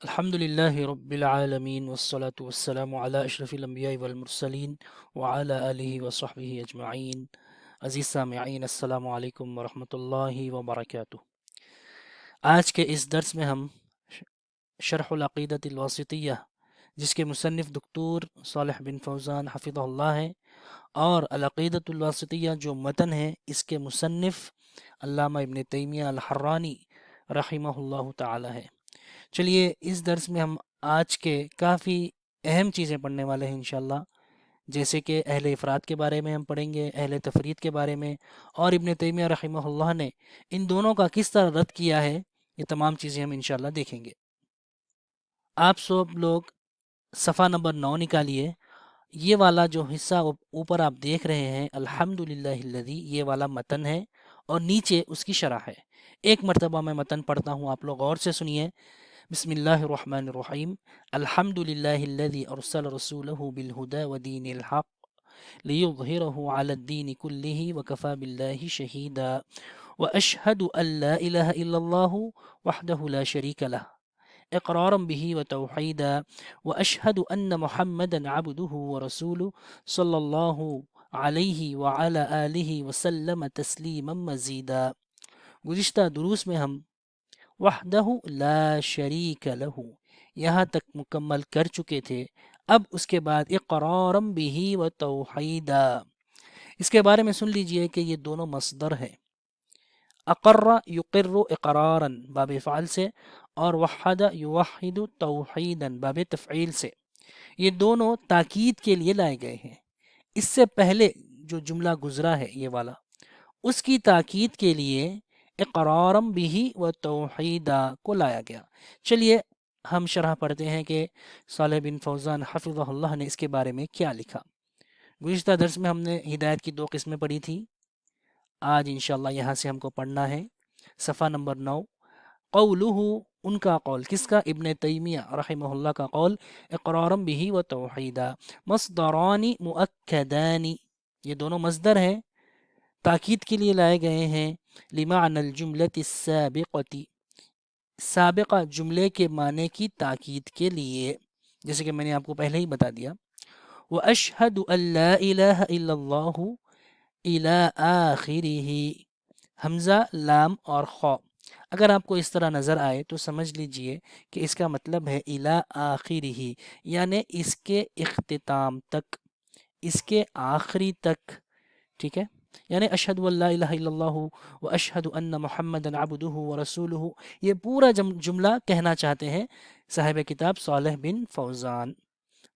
الحمد لله رب العالمين والصلاة والسلام على أشرف الأنبياء والمرسلين وعلى آله وصحبه أجمعين. عزیز سامعین، السلام علیکم ورحمۃ اللہ وبرکاتہ۔ آج کے اس درس میں ہم شرح العقیدۃ الواسطیہ، جس کے مصنف دکتور صالح بن فوزان حفظہ اللہ ہیں، اور العقیدۃ الواسطیہ جو متن ہے اس کے مصنف علامہ ابن تیمیہ الحرانی رحمہ اللہ تعالی ہے۔ چلیے اس درس میں ہم آج کے کافی اہم چیزیں پڑھنے والے ہیں انشاءاللہ، جیسے کہ اہل افراد کے بارے میں ہم پڑھیں گے، اہل تفرید کے بارے میں، اور ابن تیمیہ رحمہ اللہ نے ان دونوں کا کس طرح رد کیا ہے، یہ تمام چیزیں ہم انشاءاللہ دیکھیں گے۔ آپ سب لوگ صفحہ نمبر 9 نکالیے۔ یہ والا جو حصہ اوپر آپ دیکھ رہے ہیں الحمدللہ الذی، یہ والا متن ہے اور نیچے اس کی شرح ہے۔ ایک مرتبہ میں متن پڑھتا ہوں، آپ لوگ غور سے سنیے۔ بسم اللہ الرحمن الرحیم۔ الحمد للہ الذی ارسل رسولہ بالہدی ودین الحق لیظہرہ علی الدین کلہ وکفی باللہ شہیدا واشہد ان لا الہ الا اللہ وحدہ لا شریک لہ اقرارا بہ وتوحیدا واشہد ان محمدا عبدہ ورسولہ صلی اللہ علیہ وعلی آلہ وسلم تسلیما مزیدا۔ گزشتہ دروس میں ہم وحدہ لا شریک لہ یہاں تک مکمل کر چکے تھے۔ اب اس کے بعد اقرارا بہ و توحیدا، اس کے بارے میں سن لیجئے کہ یہ دونوں مصدر ہے۔ اقر یقر اقرارا باب فعل سے، اور وحد یوحد توحیدا باب تفعیل سے۔ یہ دونوں تاکید کے لیے لائے گئے ہیں۔ اس سے پہلے جو جملہ گزرا ہے یہ والا، اس کی تاکید کے لیے اقرارم بھی و توحیدہ کو لایا گیا۔ چلیے ہم شرح پڑھتے ہیں کہ صالح بن فوزان حفظہ اللہ نے اس کے بارے میں کیا لکھا۔ گزشتہ درس میں ہم نے ہدایت کی 2 قسمیں پڑھی تھی، آج انشاءاللہ یہاں سے ہم کو پڑھنا ہے صفحہ نمبر 9۔ قولہ، ان کا قول، کس کا؟ ابن تیمیہ رحمہ اللہ کا قول۔ اقرارم بھی و توحیدہ مصدران مؤکدان، یہ دونوں مصدر ہیں، تاکید کے لیے لائے گئے ہیں۔ لمعنى الجملة السابقة، سابقہ جملے کے معنی کی تاکید کے لیے، جیسے کہ میں نے آپ کو پہلے ہی بتا دیا۔ وَأَشْهَدُ أَن لَا إِلَهَ إِلَّا اللَّهُ إِلَىٰ آخِرِهِ، حمزہ، لام اور خاء اگر آپ کو اس طرح نظر آئے تو سمجھ لیجئے کہ اس کا مطلب ہے إِلَىٰ آخِرِهِ، یعنی اس کے اختتام تک، اس کے آخری تک، ٹھیک ہے؟ یعنی اشہد ان لا الہ الا اللہ و اشہد ان محمدا عبدہ و رسولہ، یہ پورا جملہ کہنا چاہتے ہیں صاحب کتاب صالح بن فوزان۔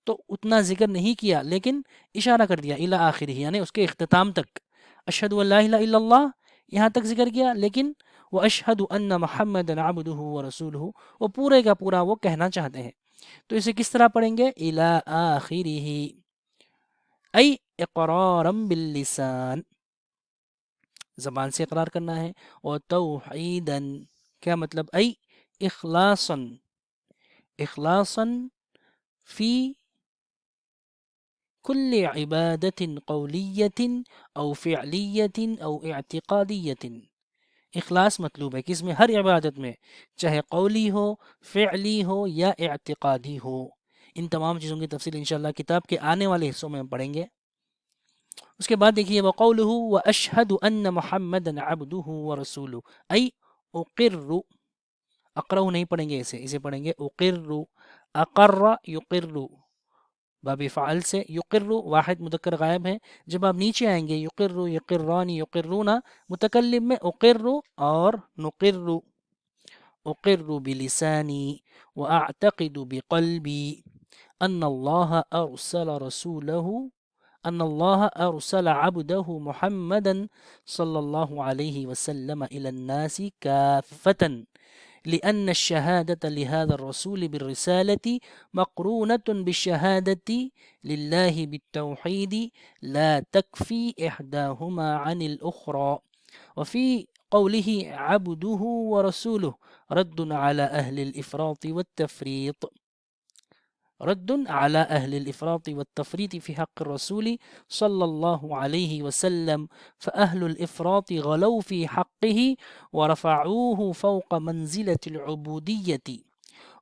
تو اتنا ذکر نہیں کیا، لیکن اشارہ کر دیا الی آخرہ، یعنی اس کے اختتام تک۔ اشہد ان لا الہ الا اللہ یہاں تک ذکر کیا، لیکن و اشہد ان محمدا عبدہ و رسولہ، وہ پورے کا پورا وہ کہنا چاہتے ہیں۔ تو اسے کس طرح پڑھیں گے؟ الی آخرہ، ای اقرارا باللسان، زبان سے اقرار کرنا ہے، اور توحیداً، کیا مطلب؟ ای اخلاصاً، اخلاصاً فی کل عبادت قولیت او فعلیت او اعتقادیت، اخلاص مطلوب ہے کس میں؟ ہر عبادت میں، چاہے قولی ہو، فعلی ہو یا اعتقادی ہو۔ ان تمام چیزوں کی تفصیل انشاءاللہ کتاب کے آنے والے حصوں میں ہم پڑھیں گے۔ اس کے بعد دیکھیے وقولہ واشہد ان محمدا عبدہ ورسولہ، ای اقر، اقرہ نہیں پڑھیں گے اسے پڑھیں گے اقر، اقر یقر باب فعل سے، یقر واحد مذکر غائب ہے، جب آپ نیچے آئیں گے یقر یقران یقرون، متکلم میں اقر اور نقر، اقر بلسانی واعتقد بقلبی ان اللہ ارسل رسولہ، ان اللہ ارسل عبدہ محمدا صلی اللہ علیہ وسلم الى الناس کافتا، لأن الشهادة لهذا الرسول بالرسالة مقرونة بالشهادة لله بالتوحيد لا تكفي إحداهما عن الأخرى. وفي قوله عبده ورسوله رد على أهل الإفراط والتفريط، رد على أهل الإفراط والتفريط في حق الرسول صلى الله عليه وسلم، فأهل الإفراط غلوا في حقه ورفعوه فوق منزلة العبودية،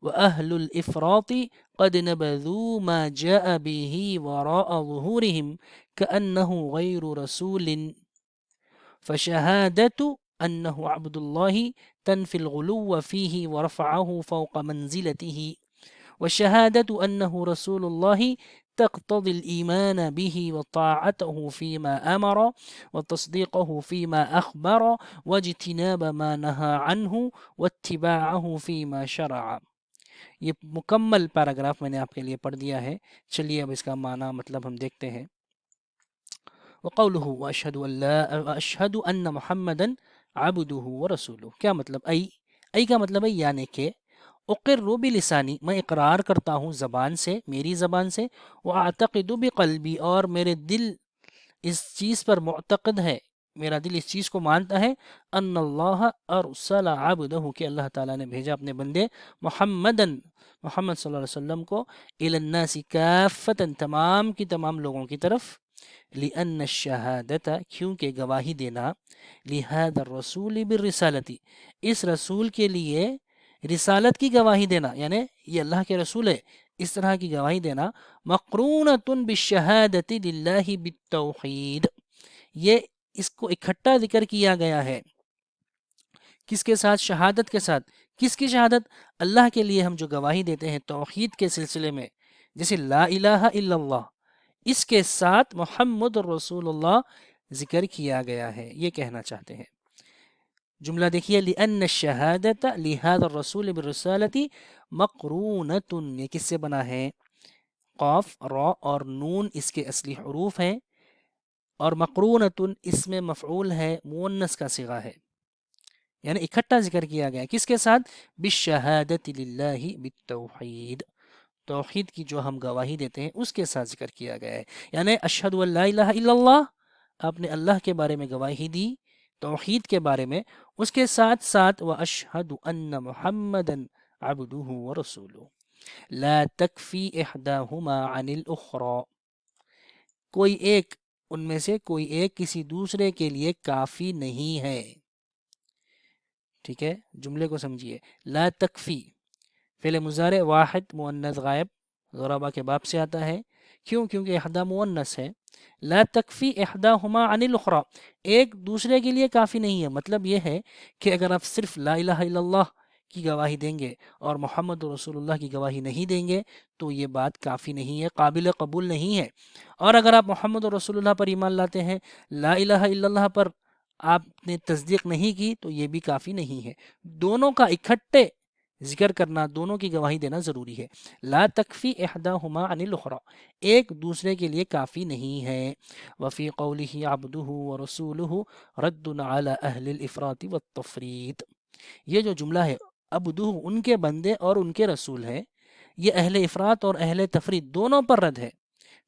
وأهل الإفراط قد نبذوا ما جاء به وراء ظهورهم كأنه غير رسول فشهادة أنه عبد الله تنفي الغلو فيه ورفعه فوق منزلته والشهادة أنه رسول الله تقتضي الإيمان به وطاعته فيما أمر وتصديقه فيما أخبر واجتناب ما نهى عنه واتباعه فيما شرع. یہ مکمل پیراگراف میں نے آپ کے لیے پڑھ دیا ہے. چلیے اب اس کا معنی مطلب ہم دیکھتے ہیں. وقوله واشهد ان محمدا عبده ورسوله. کیا مطلب؟ ای کا مطلب ہے یعنی کہ اقر بلسانی، میں اقرار کرتا ہوں زبان سے، میری زبان سے، واعتقد بقلبی، اور میرے دل اس چیز پر معتقد ہے، میرا دل اس چیز کو مانتا ہے، ان اللہ ارسل عبدہ، کہ اللہ تعالیٰ نے بھیجا اپنے بندے محمد صلی اللہ علیہ وسلم کو الی الناس کافتا، تمام کی تمام لوگوں کی طرف، لأن الشہادت، کیونکہ گواہی دینا، لہذا الرسول بالرسالتی، اس رسول کے لیے رسالت کی گواہی دینا، یعنی یہ اللہ کے رسول ہے، اس طرح کی گواہی دینا، مقرونۃ بالشہادۃ للہ بالتوحید، یہ اس کو اکٹھا ذکر کیا گیا ہے کس کے ساتھ؟ شہادت کے ساتھ. کس کی شہادت؟ اللہ کے لیے ہم جو گواہی دیتے ہیں توحید کے سلسلے میں، جیسے لا الہ الا اللہ، اس کے ساتھ محمد رسول اللہ ذکر کیا گیا ہے، یہ کہنا چاہتے ہیں. جملہ دیکھیے، لأن الشہادت لہذا الرسول بالرسالت مقرونۃ، یہ کس سے بنا ہے؟ قاف، را اور نون اس کے اصلی حروف ہیں، اور مقرونۃ اس میں مفعول ہے، مؤنث کا صیغہ ہے، یعنی اکٹھا ذکر کیا گیا. کس کے ساتھ؟ بالشہادت للہ بالتوحید، توحید کی جو ہم گواہی دیتے ہیں اس کے ساتھ ذکر کیا گیا ہے. یعنی اشہد ان لا الہ الا اللہ، آپ نے اللہ کے بارے میں گواہی دی، توحید کے بارے میں، اس کے ساتھ ساتھ واشہد ان محمدا عبدہ ورسولہ لا تکفی احداہما عن الاخری، کوئی ایک ان میں سے کوئی ایک کسی دوسرے کے لیے کافی نہیں ہے. ٹھیک ہے، جملے کو سمجھیے. لا تکفی فعل مضارع واحد مؤنث غائب ضربہ کے باب سے آتا ہے. کیوں؟ کیونکہ احدا مؤنث ہے. لا تکفی احداہما عن الاخری، ایک دوسرے کے لیے کافی نہیں ہے. مطلب یہ ہے کہ اگر آپ صرف لا الہ الا اللہ کی گواہی دیں گے اور محمد رسول اللہ کی گواہی نہیں دیں گے تو یہ بات کافی نہیں ہے، قابل قبول نہیں ہے. اور اگر آپ محمد رسول اللہ پر ایمان لاتے ہیں، لا الہ الا اللہ پر آپ نے تصدیق نہیں کی تو یہ بھی کافی نہیں ہے. دونوں کا اکٹھے ذکر کرنا، دونوں کی گواہی دینا ضروری ہے. لا تکفی احداہما عن الاخری، ایک دوسرے کے لیے کافی نہیں ہے. وفی قولہ عبدہ ورسولہ رد علی اہل الافراط والتفریط، یہ جو جملہ ہے عبدہ ان کے بندے اور ان کے رسول ہے، یہ اہل افراط اور اہل تفریط دونوں پر رد ہے.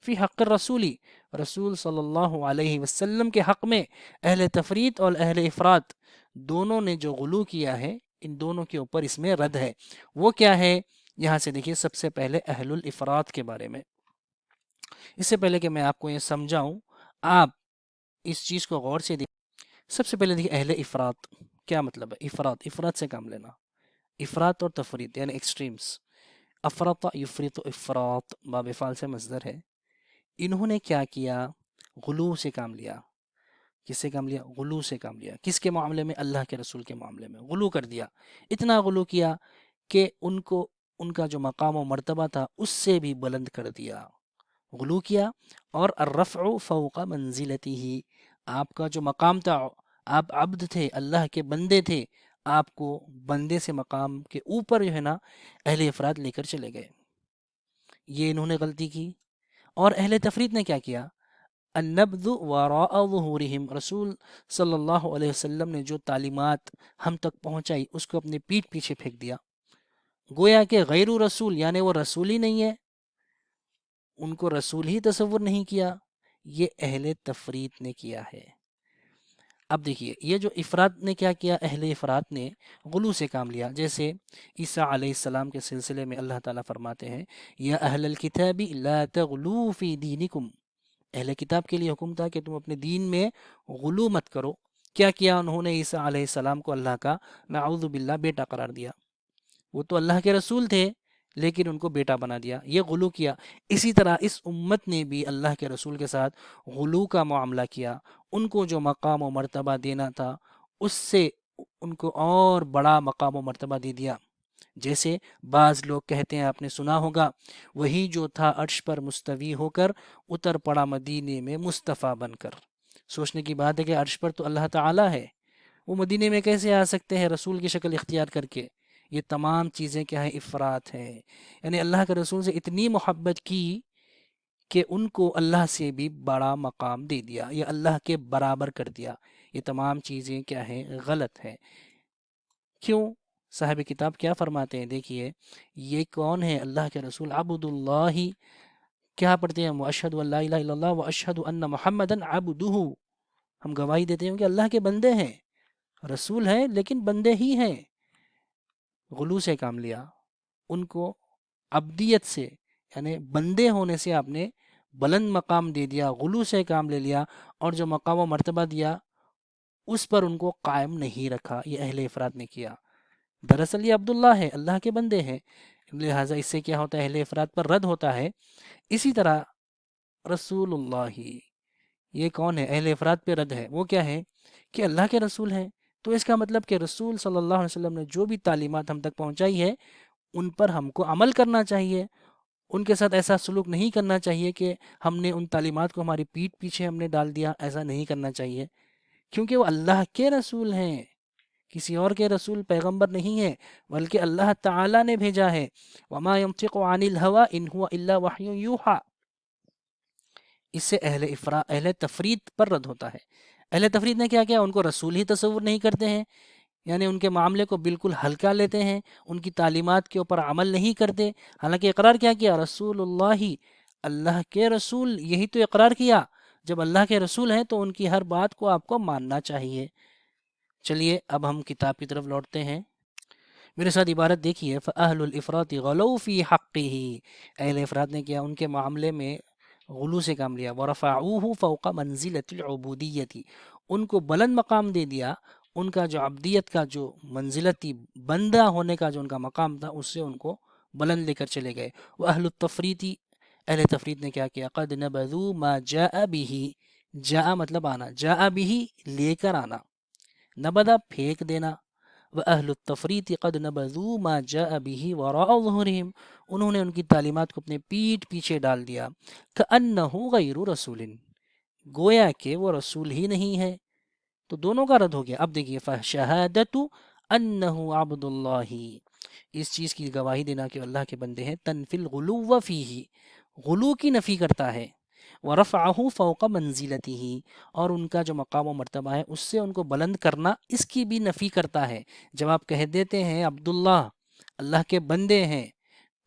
فی حق الرسولی، رسول صلی اللہ علیہ وسلم کے حق میں اہل تفریط اور اہل افراط دونوں نے جو غلو کیا ہے، ان دونوں کے اوپر اس میں رد ہے. وہ کیا ہے؟ یہاں سے دیکھیے، سب سے پہلے اہل الافراط کے بارے میں. اس سے پہلے کہ میں آپ کو یہ سمجھاؤں، آپ اس چیز کو غور سے دیکھیں. سب سے پہلے دیکھیے اہل افراط کیا مطلب ہے. افراط سے کام لینا، افراط اور تفریط یعنی ایکسٹریمز. افرط یفرط افراط باب فعل سے مصدر ہے. انہوں نے کیا کیا؟ غلو سے کام لیا. کس سے کام لیا؟ غلو سے کام لیا. کس کے معاملے میں؟ اللہ کے رسول کے معاملے میں غلو کر دیا. اتنا غلو کیا کہ ان کا جو مقام و مرتبہ تھا اس سے بھی بلند کر دیا. غلو کیا. اور الرفع فوق منزلتہ، آپ کا جو مقام تھا، آپ عبد تھے، اللہ کے بندے تھے، آپ کو بندے سے مقام کے اوپر جو ہے نا اہل افراد لے کر چلے گئے. یہ انہوں نے غلطی کی. اور اہل تفریط نے کیا کیا؟ النبذ وراء ظہورہم، رسول صلی اللہ علیہ وسلم نے جو تعلیمات ہم تک پہنچائی اس کو اپنے پیٹھ پیچھے پھینک دیا. گویا کہ غیر رسول، یعنی وہ رسول ہی نہیں ہے، ان کو رسول ہی تصور نہیں کیا. یہ اہل تفریط نے کیا ہے. اب دیکھیے یہ جو افراد نے کیا کیا، اہل افراد نے غلو سے کام لیا. جیسے عیسیٰ علیہ السلام کے سلسلے میں اللہ تعالیٰ فرماتے ہیں یا اہل الکتاب لا تغلو فی دینکم، اہل کتاب کے لیے حکم تھا کہ تم اپنے دین میں غلو مت کرو. کیا کیا انہوں نے؟ عیسیٰ علیہ السلام کو اللہ کا نعوذ باللہ بیٹا قرار دیا. وہ تو اللہ کے رسول تھے لیکن ان کو بیٹا بنا دیا، یہ غلو کیا۔ اسی طرح اس امت نے بھی اللہ کے رسول کے ساتھ غلو کا معاملہ کیا، ان کو جو مقام و مرتبہ دینا تھا اس سے ان کو اور بڑا مقام و مرتبہ دے دیا۔ جیسے بعض لوگ کہتے ہیں، آپ نے سنا ہوگا، وہی جو تھا عرش پر مستوی ہو کر اتر پڑا مدینے میں مصطفیٰ بن کر۔ سوچنے کی بات ہے کہ عرش پر تو اللہ تعالی ہے، وہ مدینے میں کیسے آ سکتے ہیں رسول کی شکل اختیار کر کے؟ یہ تمام چیزیں کیا ہیں؟ افراد ہیں۔ یعنی اللہ کے رسول سے اتنی محبت کی کہ ان کو اللہ سے بھی بڑا مقام دے دیا یا اللہ کے برابر کر دیا۔ یہ تمام چیزیں کیا ہیں؟ غلط ہیں۔ کیوں؟ صاحب کتاب کیا فرماتے ہیں، دیکھیے یہ کون ہے؟ اللہ کے رسول عبد اللہ، کیا پڑھتے ہیں؟ واشہد ان لا الہ الا اللہ واشہد ان محمدا عبدہ، ہم گواہی دیتے ہیں کہ اللہ کے بندے ہیں، رسول ہیں لیکن بندے ہی ہیں۔ غلو سے کام لیا، ان کو عبدیت سے یعنی بندے ہونے سے آپ نے بلند مقام دے دیا، غلو سے کام لے لیا، اور جو مقام و مرتبہ دیا اس پر ان کو قائم نہیں رکھا، یہ اہل افراد نے کیا۔ دراصل یہ عبداللہ ہے، اللہ کے بندے ہیں، لہٰذا اس سے کیا ہوتا ہے؟ اہل افراد پر رد ہوتا ہے۔ اسی طرح رسول اللہ، یہ کون ہے؟ اہل افراد پہ رد ہے۔ وہ کیا ہے کہ اللہ کے رسول ہیں، تو اس کا مطلب کہ رسول صلی اللہ علیہ وسلم نے جو بھی تعلیمات ہم تک پہنچائی ہے ان پر ہم کو عمل کرنا چاہیے، ان کے ساتھ ایسا سلوک نہیں کرنا چاہیے کہ ہم نے ان تعلیمات کو ہماری پیٹھ پیچھے ہم نے ڈال دیا، ایسا نہیں کرنا چاہیے، کیونکہ وہ اللہ کے رسول ہیں، کسی اور کے رسول پیغمبر نہیں ہے، بلکہ اللہ تعالی نے بھیجا ہے۔ وما ينطق عن الهوى ان هو الا وحی یوحى۔ اس سے اہل تفرید پر رد ہوتا ہے۔ اہل تفرید نے کیا کیا؟ ان کو رسول ہی تصور نہیں کرتے ہیں، یعنی ان کے معاملے کو بالکل ہلکا لیتے ہیں، ان کی تعلیمات کے اوپر عمل نہیں کرتے، حالانکہ اقرار کیا کیا؟ رسول اللہ، اللہ کے رسول، یہی تو اقرار کیا۔ جب اللہ کے رسول ہیں تو ان کی ہر بات کو آپ کو ماننا چاہیے۔ چلیے اب ہم کتاب کی طرف لوٹتے ہیں۔ میرے ساتھ عبارت دیکھیے، فَأَهْلُ الْإِفْرَاطِ غَلَوْا فِي حَقِّهِ، اہل افراد نے کیا؟ ان کے معاملے میں غلو سے کام لیا۔ وَرَفَعُوهُ فَوْقَ مَنزِلَةِ الْعُبُودِيَّةِ، ان کو بلند مقام دے دیا، ان کا جو عبدیت کا جو منزلت تھی، بندہ ہونے کا جو ان کا مقام تھا، اس سے ان کو بلند لے کر چلے گئے۔ وَأَهْلُ التَّفْرِيطِ، اہل تفرید نے کیا کیا؟ قَدْ نَبَذُوا مَا جَاءَ بِهِ، جاء مطلب آنا، جاء بِهِ لے کر آنا، نبذا پھینک دینا۔ وَأَهْلُ التَّفْرِيطِ قَدْ نَبَذُوا مَا جَاءَ بِهِ وَرَاءَ ظُهُورِهِمْ، انہوں نے ان کی تعلیمات کو اپنے پیٹھ پیچھے ڈال دیا۔ كَأَنَّهُ غَيْرُ رَسُولٍ، گویا کہ وہ رسول ہی نہیں ہے، تو دونوں کا رد ہو گیا۔ اب دیکھیے، فَشَهَادَةُ أَنَّهُ عَبْدُ اللَّهِ، اس چیز کی گواہی دینا کہ اللہ کے بندے ہیں، تنفی الغلو فیہ، غلو کی نفی کرتا ہے، وَرَفْعَهُ فَوْقَ مَنزِلَتِهِ، اور ان کا جو مقام و مرتبہ ہے اس سے ان کو بلند کرنا، اس کی بھی نفی کرتا ہے۔ جب آپ کہہ دیتے ہیں عبداللہ، اللہ کے بندے ہیں،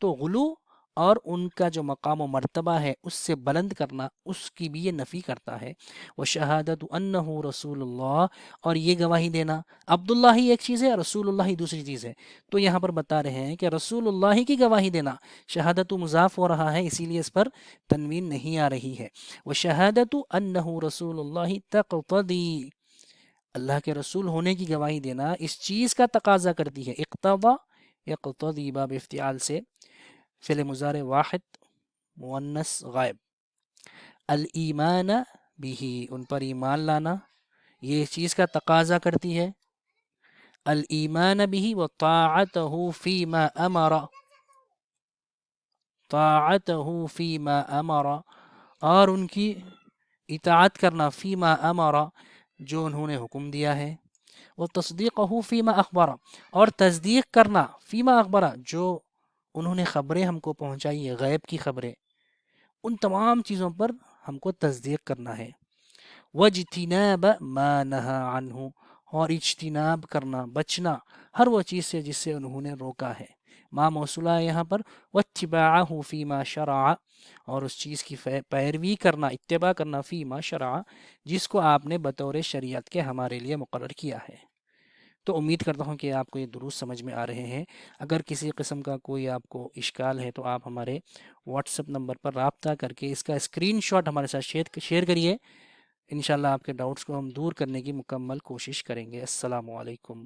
تو غلو اور ان کا جو مقام و مرتبہ ہے اس سے بلند کرنا، اس کی بھی یہ نفی کرتا ہے۔ وَشَهَادَةُ أَنَّهُ رَسُولُ اللَّهِ، اور یہ گواہی دینا، عبداللہ ہی ایک چیز ہے، رسول اللہ ہی دوسری چیز ہے، تو یہاں پر بتا رہے ہیں کہ رسول اللہ کی گواہی دینا، شہادت مضاف ہو رہا ہے اسی لیے اس پر تنوین نہیں آ رہی ہے۔ وَشَهَادَةُ أَنَّهُ رَسُولُ اللَّهِ تَقْتَضِي، اللہ کے رسول ہونے کی گواہی دینا اس چیز کا تقاضا کرتی ہے۔ اقتضا یقتضی، باب افتعال سے، فعل مضارع واحد مؤنث غائب۔ الایمان بھی، ان پر ایمان لانا، یہ چیز کا تقاضا کرتی ہے۔ الایمان بھی وطاعتہ فیما امر، طاعتہ فیما امر، اور ان کی اطاعت کرنا، فیما امر، جو انہوں نے حکم دیا ہے، وتصدیقہ فیما اخبر، اور تصدیق کرنا، فیما اخبر، جو انہوں نے خبریں ہم کو پہنچائی ہے، غیب کی خبریں، ان تمام چیزوں پر ہم کو تصدیق کرنا ہے۔ وَاجْتِنَابَ مَا نَهَى عَنْهُ، اور اجتناب کرنا، بچنا ہر وہ چیز سے جس سے انہوں نے روکا ہے۔ ما موصولہ ہے یہاں پر، وَاتِّبَاعَهُ فِي مَا شَرَعَ، اور اس چیز کی پیروی کرنا، اتباع کرنا، فی ما شرع، جس کو آپ نے بطور شریعت کے ہمارے لیے مقرر کیا ہے۔ تو امید کرتا ہوں کہ آپ کو یہ دروس سمجھ میں آ رہے ہیں۔ اگر کسی قسم کا کوئی آپ کو اشکال ہے تو آپ ہمارے واٹس ایپ نمبر پر رابطہ کر کے اس کا اسکرین شاٹ ہمارے ساتھ شیئر کریے، انشاءاللہ آپ کے ڈاؤٹس کو ہم دور کرنے کی مکمل کوشش کریں گے۔ السلام علیکم۔